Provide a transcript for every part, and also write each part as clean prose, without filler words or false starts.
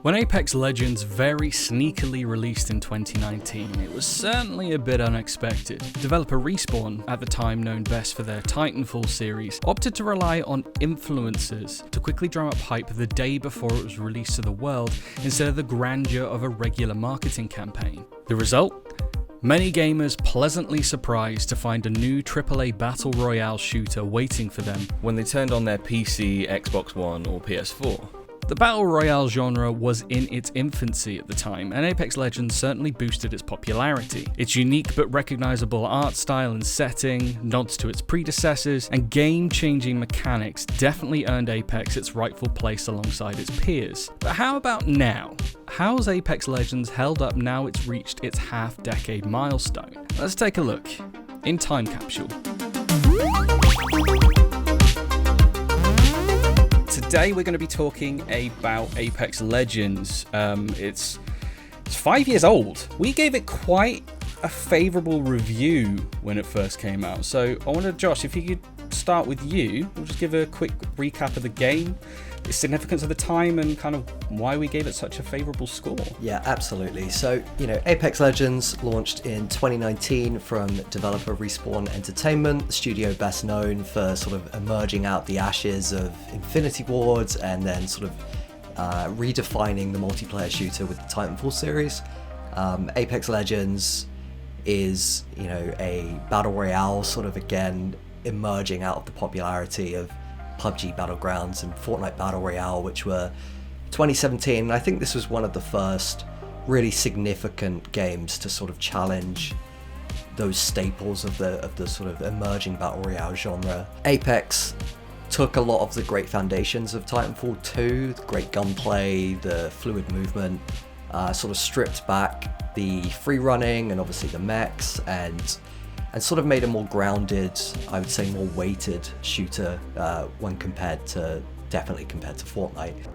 When Apex Legends very sneakily released in 2019, it was certainly a bit unexpected. Developer Respawn, at the time known best for their Titanfall series, opted to rely on influencers to quickly drum up hype the day before it was released to the world, instead of the grandeur of a regular marketing campaign. The result? Many gamers pleasantly surprised to find a new AAA Battle Royale shooter waiting for them when they turned on their PC, Xbox One or PS4. The Battle Royale genre was in its infancy at the time, and Apex Legends certainly boosted its popularity. Its unique but recognizable art style and setting, nods to its predecessors, and game-changing mechanics definitely earned Apex its rightful place alongside its peers. But how about now? How's Apex Legends held up now it's reached its half-decade milestone? Let's take a look in Time Capsule. Today we're going to be talking about Apex Legends. It's 5 years old. We gave it quite a favourable review when it first came out. So I wonder, Josh, if you could start with you. We'll just give a quick recap of the game, its significance at the time, and kind of why we gave it such a favourable score. Yeah, absolutely. So, Apex Legends launched in 2019 from developer Respawn Entertainment, the studio best known for sort of emerging out the ashes of Infinity Ward and then sort of redefining the multiplayer shooter with the Titanfall series. Apex Legends is, a battle royale sort of again emerging out of the popularity of PUBG Battlegrounds and Fortnite Battle Royale, which were 2017. And I think this was one of the first really significant games to sort of challenge those staples of the sort of emerging Battle Royale genre. Apex took a lot of the great foundations of Titanfall 2, the great gunplay, the fluid movement, sort of stripped back the free running and obviously the mechs, and sort of made a more grounded, I would say more weighted shooter when definitely compared to Fortnite.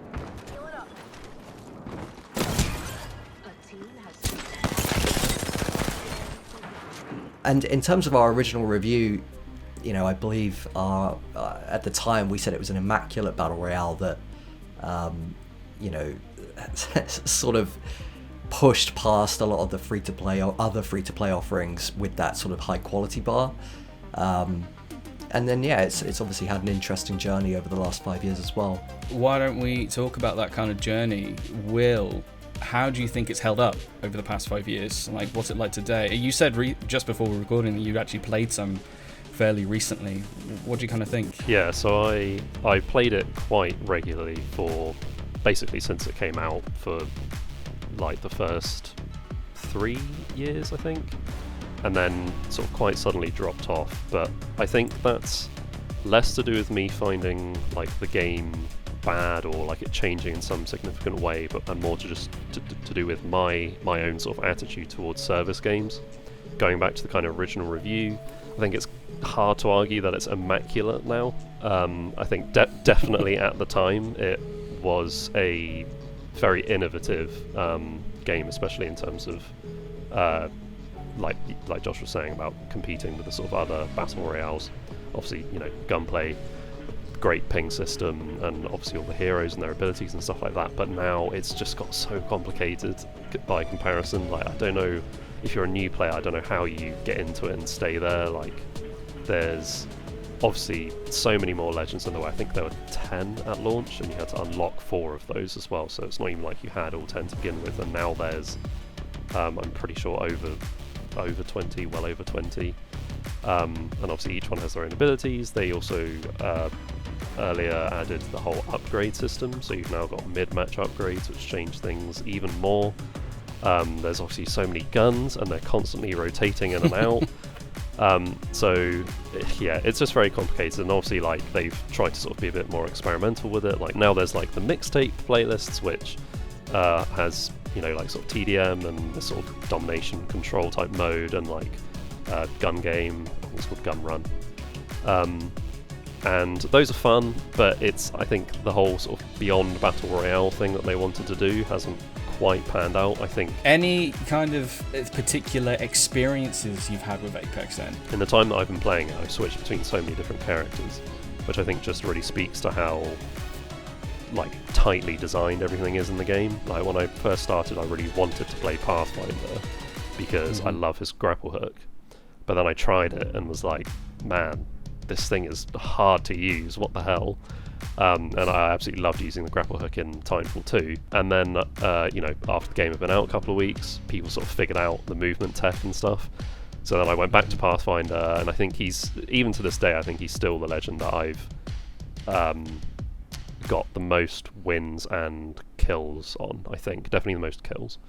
And in terms of our original review, I believe at the time we said it was an immaculate battle royale that, sort of pushed past a lot of the free-to-play or other free-to-play offerings with that sort of high-quality bar. And then, it's obviously had an interesting journey over the last 5 years as well. Why don't we talk about that kind of journey? Will, how do you think it's held up over the past 5 years? Like, what's it like today? You said just before we're recording that you actually played some fairly recently. What do you kind of think? Yeah, so I played it quite regularly for basically since it came out for like the first 3 years, I think, and then sort of quite suddenly dropped off. But I think that's less to do with me finding like the game bad or like it changing in some significant way, and more to do with my own sort of attitude towards service games. Going back to the kind of original review, I think it's hard to argue that it's immaculate now. I think definitely at the time it was a very innovative game, especially in terms of like Josh was saying about competing with the sort of other battle royales. Obviously, gunplay, great ping system, and obviously all the heroes and their abilities and stuff like that. But now it's just got so complicated by comparison. Like, I don't know if you're a new player, I don't know how you get into it and stay there. Like, there's obviously so many more legends in the way. I think there were 10 at launch, and you had to unlock 4 of those as well, so it's not even like you had all 10 to begin with, and now there's I'm pretty sure over 20, well over 20, and obviously each one has their own abilities. They also earlier added the whole upgrade system, so you've now got mid-match upgrades which change things even more. There's obviously so many guns, and they're constantly rotating in and out. So yeah, it's just very complicated, and obviously like they've tried to sort of be a bit more experimental with it. Like now there's like the mixtape playlists, which has like sort of TDM and the sort of domination control type mode, and like gun game, I think it's called Gun Run, and those are fun, but I think the whole sort of beyond battle royale thing that they wanted to do hasn't quite panned out, I think. Any kind of particular experiences you've had with Apex then? In the time that I've been playing it, I've switched between so many different characters, which I think just really speaks to how like tightly designed everything is in the game. Like when I first started, I really wanted to play Pathfinder because I love his grapple hook, but then I tried it and was like, man, this thing is hard to use, what the hell. And I absolutely loved using the grapple hook in Titanfall 2. And then, after the game had been out a couple of weeks, people sort of figured out the movement tech and stuff. So then I went back to Pathfinder, and I think even to this day, I think he's still the legend that I've got the most wins and kills on, I think. Definitely the most kills.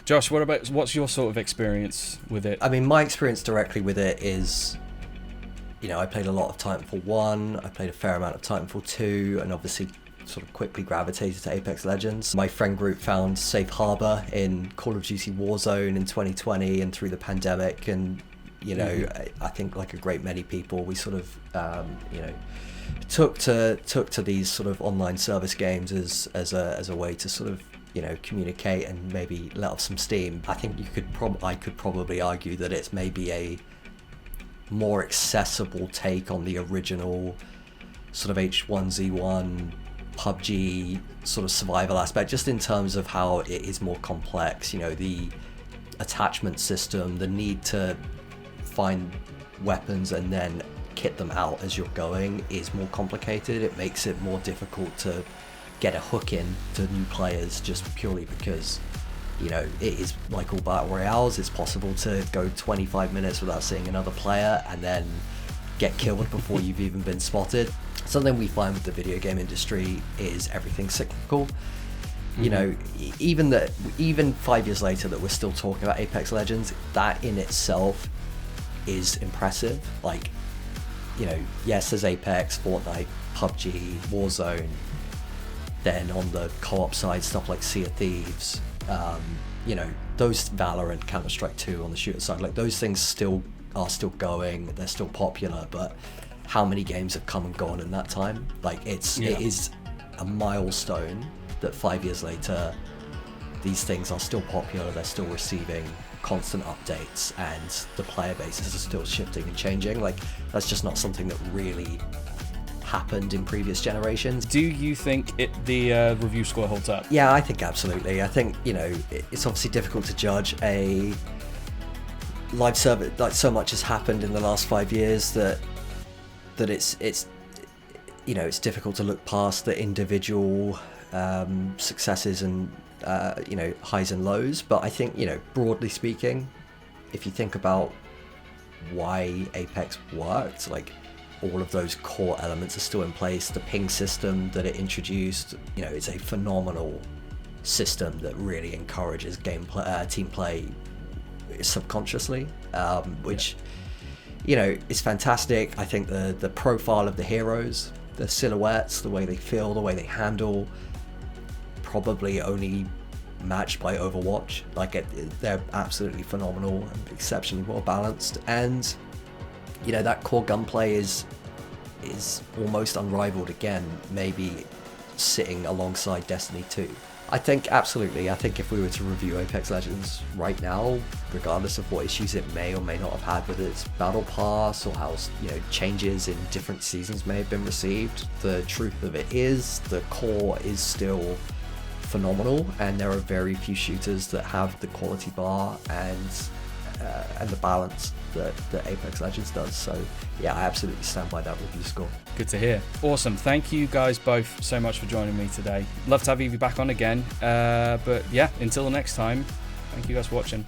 Josh, what's your sort of experience with it? I mean, my experience directly with it is, I played a lot of Titanfall 1, I played a fair amount of Titanfall 2, and obviously sort of quickly gravitated to Apex Legends. My friend group found Safe Harbor in Call of Duty Warzone in 2020 and through the pandemic, and I think like a great many people, we sort of took to these sort of online service games as a way to sort of communicate and maybe let off some steam. I think I could probably argue that it's maybe a more accessible take on the original sort of H1Z1 PUBG sort of survival aspect, just in terms of how it is more complex. The attachment system, the need to find weapons and then kit them out as you're going is more complicated. It makes it more difficult to get a hook in to new players, just purely because it is like all battle royales. It's possible to go 25 minutes without seeing another player and then get killed before you've even been spotted. Something we find with the video game industry is everything's cyclical. Even 5 years later that we're still talking about Apex Legends, that in itself is impressive. Like, yes, there's Apex, Fortnite, PUBG, Warzone. Then on the co-op side, stuff like Sea of Thieves, those Valorant, Counter-Strike 2 on the shooter side, like those things are still going, they're still popular, but how many games have come and gone in that time? Like it is a milestone that 5 years later, these things are still popular, they're still receiving constant updates, and the player bases are still shifting and changing. Like that's just not something that really happened in previous generations. Do you think the review score holds up? Yeah, I think absolutely. I think it's obviously difficult to judge a live service. Like so much has happened in the last 5 years that it's difficult to look past the individual successes and highs and lows. But I think broadly speaking, if you think about why Apex worked, like all of those core elements are still in place. The ping system that it introduced, it's a phenomenal system that really encourages team play subconsciously, which is fantastic. I think the profile of the heroes, the silhouettes, the way they feel, the way they handle, probably only matched by Overwatch. Like they're absolutely phenomenal and exceptionally well balanced, and that core gunplay is almost unrivaled again, maybe sitting alongside Destiny 2. I think absolutely. I think if we were to review Apex Legends right now, regardless of what issues it may or may not have had with its battle pass or how changes in different seasons may have been received, the truth of it is the core is still phenomenal, and there are very few shooters that have the quality bar and the balance that Apex Legends does. So yeah, I absolutely stand by that review score. Good to hear. Awesome. Thank you guys both so much for joining me today. Love to have you back on again. But yeah, until next time, thank you guys for watching.